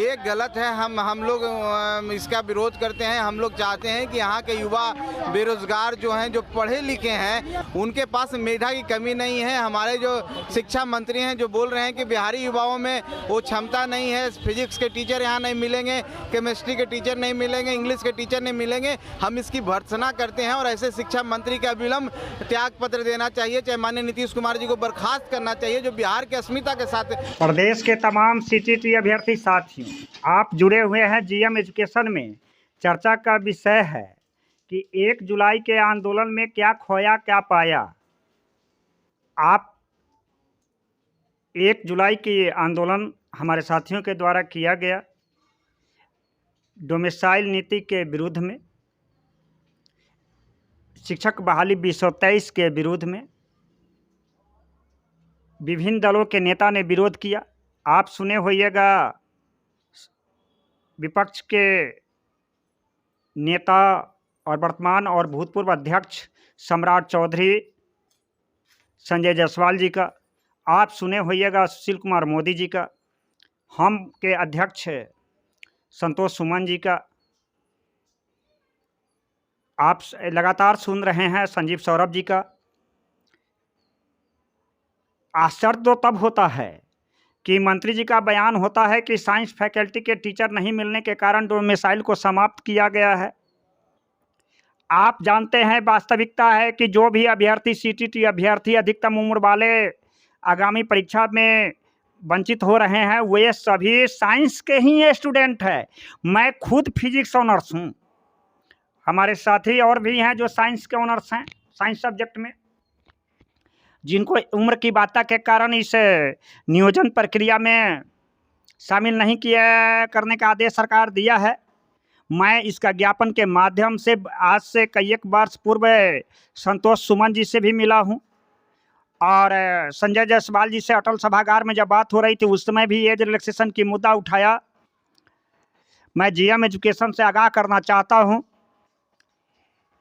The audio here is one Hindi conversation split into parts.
ये गलत है। हम लोग इसका विरोध करते हैं। हम लोग चाहते हैं कि यहाँ के युवा बेरोजगार जो हैं, जो पढ़े लिखे हैं, उनके पास मेधा की कमी नहीं है। हमारे जो शिक्षा मंत्री हैं जो बोल रहे हैं कि बिहारी युवाओं में वो क्षमता नहीं है, फिजिक्स के टीचर यहाँ नहीं मिलेंगे, केमिस्ट्री के टीचर नहीं मिलेंगे, इंग्लिश के टीचर नहीं मिलेंगे, हम इसकी भर्त्सना करते हैं और ऐसे शिक्षा मंत्री का विलंब त्याग पत्र देना चाहिए, चाहे माननीय नीतीश कुमार जी को बर्खास्त करना चाहिए, जो बिहार की अस्मिता के साथ। प्रदेश के तमाम सीटीटी अभ्यर्थी साथियों, आप जुड़े हुए हैं जीएम एजुकेशन में। चर्चा का विषय है कि 1 जुलाई के आंदोलन में क्या खोया क्या पाया। आप 1 जुलाई की आंदोलन हमारे साथियों के द्वारा किया गया डोमिसाइल नीति के विरुद्ध में, शिक्षक बहाली 2023 के विरुद्ध में। विभिन्न दलों के नेता ने विरोध किया। आप सुने होइएगा विपक्ष के नेता और वर्तमान और भूतपूर्व अध्यक्ष सम्राट चौधरी संजय जायसवाल जी का। आप सुने होइएगा सुशील कुमार मोदी जी का, हम के अध्यक्ष संतोष सुमन जी का। आप लगातार सुन रहे हैं संजीव सौरभ जी का। आश्चर्य तो तब होता है कि मंत्री जी का बयान होता है कि साइंस फैकल्टी के टीचर नहीं मिलने के कारण डोमिसाइल को समाप्त किया गया है। आप जानते हैं वास्तविकता है कि जो भी अभ्यर्थी सीटीटी अभ्यर्थी अधिकतम उम्र वाले आगामी परीक्षा में वंचित हो रहे हैं, वे सभी साइंस के ही स्टूडेंट हैं। मैं खुद फिजिक्स ऑनर्स हूँ, हमारे साथी और भी हैं जो साइंस के ऑनर्स हैं, साइंस सब्जेक्ट में, जिनको उम्र की बाधा के कारण इस नियोजन प्रक्रिया में शामिल नहीं किया करने का आदेश सरकार दिया है। मैं इसका ज्ञापन के माध्यम से आज से कई एक वर्ष पूर्व संतोष सुमन जी से भी मिला हूँ और संजय जायसवाल जी से अटल सभागार में जब बात हो रही थी उस समय भी एज रिलैक्सेशन की मुद्दा उठाया। मैं जीएम एजुकेशन से आगाह करना चाहता हूँ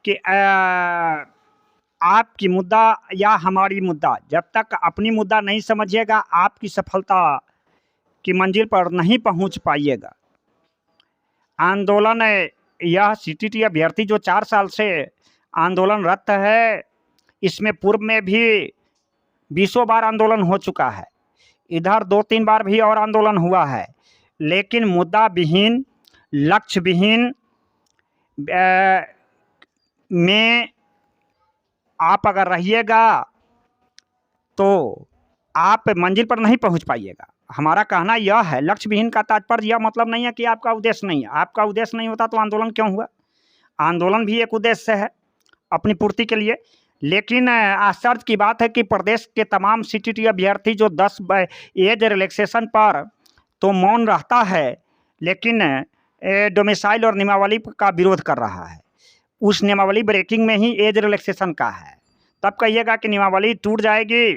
कि आपकी मुद्दा या हमारी मुद्दा, जब तक अपनी मुद्दा नहीं समझिएगा आपकी सफलता की मंजिल पर नहीं पहुंच पाइएगा। आंदोलन यह सीटीटी अभ्यर्थी जो 4 साल से आंदोलनरत है, इसमें पूर्व में भी 20 बार आंदोलन हो चुका है, इधर 2-3 बार भी और आंदोलन हुआ है, लेकिन मुद्दा विहीन, लक्ष्य विहीन में आप अगर रहिएगा तो आप मंजिल पर नहीं पहुंच पाइएगा। हमारा कहना यह है, लक्ष्य विहीन का तात्पर्य यह मतलब नहीं है कि आपका उद्देश्य नहीं है। आपका उद्देश्य नहीं होता तो आंदोलन क्यों हुआ? आंदोलन भी एक उद्देश्य है अपनी पूर्ति के लिए। लेकिन आश्चर्य की बात है कि प्रदेश के तमाम सीटीटी अभ्यर्थी जो 10 एज रिलैक्सेशन पर तो मौन रहता है, लेकिन डोमिसाइल और नियमावली का विरोध कर रहा है। उस नियमावली ब्रेकिंग में ही एज रिलैक्सेशन का है। तब कहिएगा कि नियमावली टूट जाएगी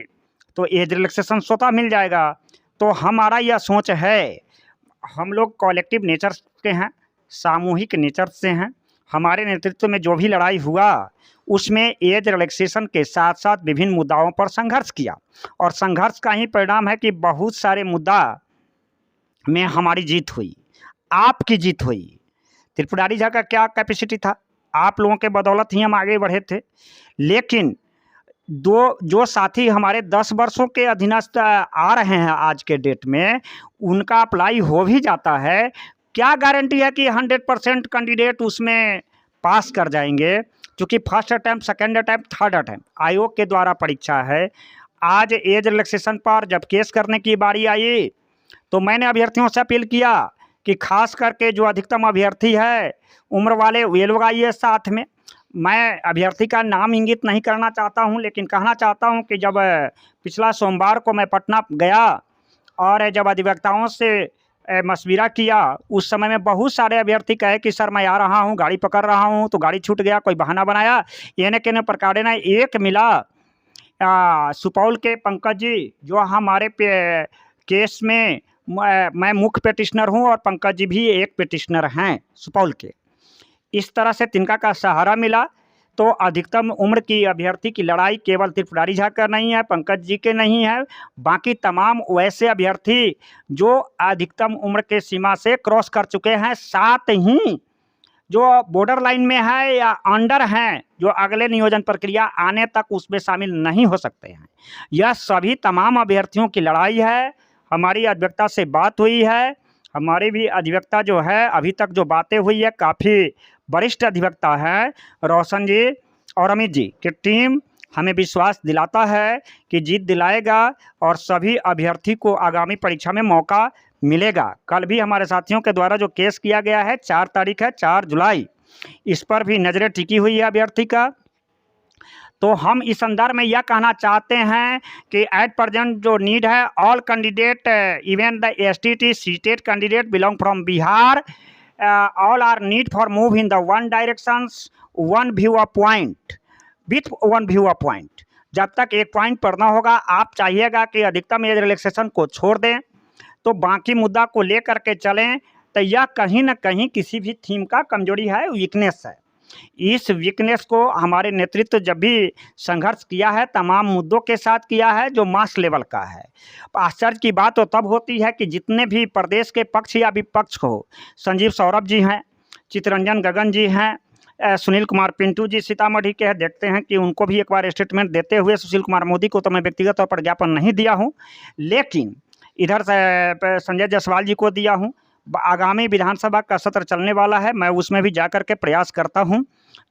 तो एज रिलैक्सेशन स्वतः मिल जाएगा। तो हमारा यह सोच है, हम लोग कॉलेक्टिव नेचर के हैं, सामूहिक नेचर से हैं। हमारे नेतृत्व में जो भी लड़ाई हुआ उसमें एज रिलैक्सेशन के साथ साथ विभिन्न मुद्दाओं पर संघर्ष किया और संघर्ष का ही परिणाम है कि बहुत सारे मुद्दा में हमारी जीत हुई, आपकी जीत हुई। त्रिपुरारी झा का क्या कैपेसिटी था? आप लोगों के बदौलत ही हम आगे बढ़े थे। लेकिन जो साथी हमारे 10 वर्षों के अधीनस्थ आ रहे हैं आज के डेट में, उनका अप्लाई हो भी जाता है, क्या गारंटी है कि 100% कैंडिडेट उसमें पास कर जाएंगे? क्योंकि first attempt, second attempt, third attempt आयोग के द्वारा परीक्षा है। आज एज रिलैक्सेशन पर जब केस करने की बारी आई तो मैंने अभ्यर्थियों से अपील किया कि खास करके जो अधिकतम अभ्यर्थी है उम्र वाले वे लोग आइए साथ में। मैं अभ्यर्थी का नाम इंगित नहीं करना चाहता हूं, लेकिन कहना चाहता हूं कि जब पिछला सोमवार को मैं पटना गया और जब अधिवक्ताओं से मशविरा किया, उस समय में बहुत सारे अभ्यर्थी कहे कि सर मैं आ रहा हूं, गाड़ी पकड़ रहा हूं, तो गाड़ी छूट गया, कोई बहाना बनाया। येने केने प्रकार ना एक मिला सुपौल के पंकज जी, जो हमारे केस में मैं मुख्य पिटिशनर हूं और पंकज जी भी एक पिटिशनर हैं सुपौल के। इस तरह से तिनका का सहारा मिला तो अधिकतम उम्र की अभ्यर्थी की लड़ाई केवल त्रिपुरारी झा का नहीं है, पंकज जी के नहीं है, बाकी तमाम वैसे अभ्यर्थी जो अधिकतम उम्र के सीमा से क्रॉस कर चुके हैं, साथ ही जो बॉर्डर लाइन में है या अंडर हैं, जो अगले नियोजन प्रक्रिया आने तक उसमें शामिल नहीं हो सकते हैं। यह सभी तमाम अभ्यर्थियों की लड़ाई है। हमारी अधिवक्ता से बात हुई है, हमारी भी अधिवक्ता जो है अभी तक जो बातें हुई है, काफ़ी वरिष्ठ अधिवक्ता हैं रोशन जी और अमित जी की टीम हमें विश्वास दिलाता है कि जीत दिलाएगा और सभी अभ्यर्थी को आगामी परीक्षा में मौका मिलेगा। कल भी हमारे साथियों के द्वारा जो केस किया गया है, 4 तारीख है, 4 जुलाई, इस पर भी नज़रें टिकी हुई है अभ्यर्थी का। तो हम इस संदर्भ में यह कहना चाहते हैं कि एट प्रेजेंट जो नीड है, all candidate even the STT seated candidate belong from Bihar, all are need for move in the one directions, one view a point with one view a point. जब तक एक पॉइंट पर ना होगा, आप चाहिएगा कि अधिकतम एज रिलैक्सेशन को छोड़ दें, तो बाकी मुद्दा को लेकर के चलें, तो यह कहीं ना कहीं किसी भी थीम का कमजोरी है, वीकनेस है। इस वीकनेस को हमारे नेतृत्व जब भी संघर्ष किया है, तमाम मुद्दों के साथ किया है जो मास लेवल का है। आश्चर्य की बात तो तब होती है कि जितने भी प्रदेश के पक्ष या विपक्ष हो, संजीव सौरभ जी हैं, चित्तरंजन गगन जी हैं, सुनील कुमार पिंटू जी सीतामढ़ी के हैं, देखते हैं कि उनको भी एक बार स्टेटमेंट देते हुए, सुशील कुमार मोदी को तो मैं व्यक्तिगत तौर पर ज्ञापन नहीं दिया हूँ, लेकिन इधर से संजय जायसवाल जी को दिया हूँ। आगामी विधानसभा का सत्र चलने वाला है, मैं उसमें भी जाकर के प्रयास करता हूं,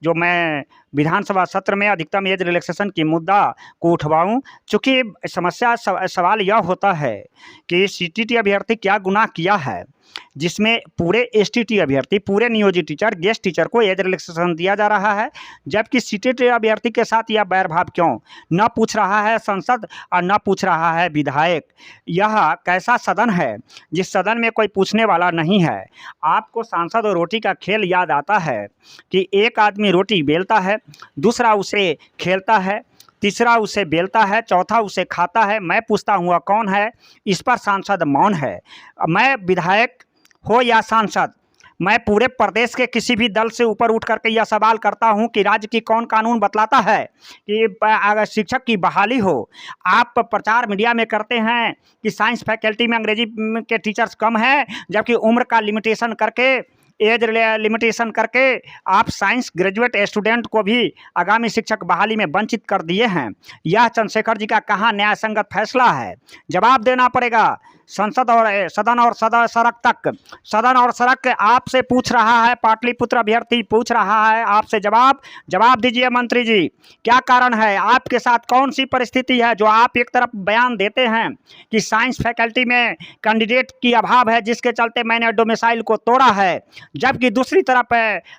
जो मैं विधानसभा सत्र में अधिकतम एज रिलैक्सेशन की मुद्दा को उठवाऊं। चूँकि समस्या सवाल यह होता है कि सीटीटी अभ्यर्थी क्या गुनाह किया है जिसमें पूरे एसटीटी अभ्यर्थी, पूरे नियोजित टीचर, गेस्ट टीचर को एज रिलैक्सेशन दिया जा रहा है, जबकि सीटीटी अभ्यर्थी के साथ यह बैरभाव क्यों? न पूछ रहा है संसद और न पूछ रहा है विधायक। यह कैसा सदन है जिस सदन में कोई पूछने वाला नहीं है? आपको सांसद और रोटी का खेल याद आता है कि एक आदमी रोटी बेलता है, दूसरा उसे खेलता है, तीसरा उसे बेलता है, चौथा उसे खाता है। मैं पूछता हूँ कौन है? इस पर सांसद मौन है। मैं विधायक हो या सांसद, मैं पूरे प्रदेश के किसी भी दल से ऊपर उठ करके यह सवाल करता हूं कि राज्य की कौन कानून बतलाता है कि अगर शिक्षक की बहाली हो, आप प्रचार मीडिया में करते हैं कि साइंस फैकल्टी में अंग्रेजी के टीचर्स कम हैं, जबकि उम्र का लिमिटेशन करके, एज लिमिटेशन करके आप साइंस ग्रेजुएट स्टूडेंट को भी आगामी शिक्षक बहाली में वंचित कर दिए हैं। यह चंद्रशेखर जी का कहाँ न्याय संगत फैसला है? जवाब देना पड़ेगा। संसद और सदन और सड़क तक, सदन और सड़क आपसे पूछ रहा है, पाटलिपुत्र अभ्यर्थी पूछ रहा है आपसे, जवाब दीजिए मंत्री जी। क्या कारण है? आपके साथ कौन सी परिस्थिति है जो आप एक तरफ बयान देते हैं कि साइंस फैकल्टी में कैंडिडेट की अभाव है जिसके चलते मैंने डोमिसाइल को तोड़ा है, जबकि दूसरी तरफ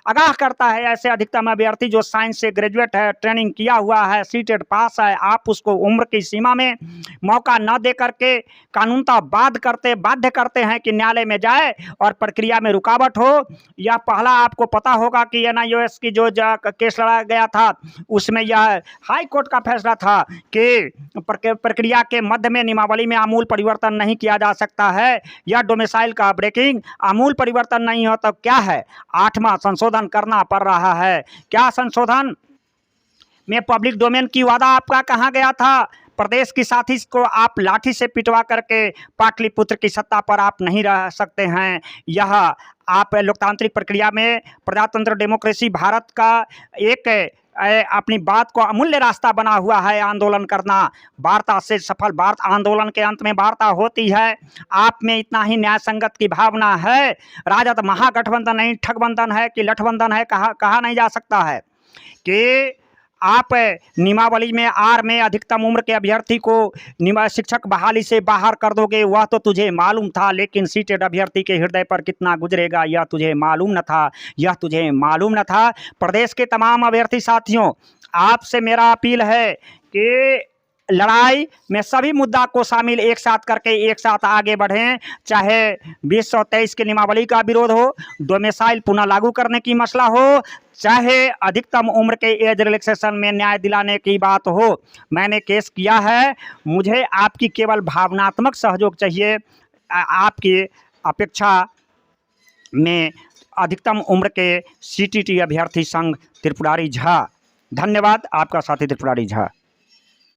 आगाह करता है ऐसे अधिकतम अभ्यर्थी जो साइंस से ग्रेजुएट है, ट्रेनिंग किया हुआ है, सीटेड पास है, आप उसको उम्र की सीमा में मौका न दे करके कानूनता बाध्य करते हैं कि न्यायालय में जाए और प्रक्रिया में रुकावट हो। यह पहला आपको पता होगा कि एनआईओएस की जो केस लड़ा गया था उसमें यह हाई कोर्ट का फैसला था कि प्रक्रिया के मध्य में नियमावली में आमूल परिवर्तन नहीं किया जा सकता है। यह डोमिसाइल का ब्रेकिंग आमूल परिवर्तन नहीं हो तो क्या है? 8वां संशोधन करना पड़ रहा है। क्या संशोधन में पब्लिक डोमेन की वादा आपका कहाँ गया था? प्रदेश की साथी को आप लाठी से पिटवा करके पाटलिपुत्र की सत्ता पर आप नहीं रह सकते हैं। यह आप लोकतांत्रिक प्रक्रिया में, प्रजातंत्र डेमोक्रेसी भारत का एक अपनी बात को अमूल्य रास्ता बना हुआ है आंदोलन करना। वार्ता से सफल भारत आंदोलन के अंत में वार्ता होती है। आप में इतना ही न्याय संगत की भावना है। राजद महागठबंधन नहीं, ठगबंधन है कि लठबंधन है, कहा नहीं जा सकता है कि आप नियमावली में आर में अधिकतम उम्र के अभ्यर्थी को शिक्षक बहाली से बाहर कर दोगे, वह तो तुझे मालूम था, लेकिन सीटेड अभ्यर्थी के हृदय पर कितना गुजरेगा यह तुझे मालूम न था, यह तुझे मालूम न था। प्रदेश के तमाम अभ्यर्थी साथियों, आपसे मेरा अपील है कि लड़ाई में सभी मुद्दा को शामिल एक साथ करके एक साथ आगे बढ़ें। चाहे 2023 के नियमावली का विरोध हो, डोमिसाइल पुनः लागू करने की मसला हो, चाहे अधिकतम उम्र के एज रिलैक्सेशन में न्याय दिलाने की बात हो। मैंने केस किया है, मुझे आपकी केवल भावनात्मक सहयोग चाहिए। आपकी अपेक्षा में अधिकतम उम्र के सीटीटी अभ्यर्थी संघ त्रिपुरारी झा धन्यवाद। आपका साथी त्रिपुरारी झा।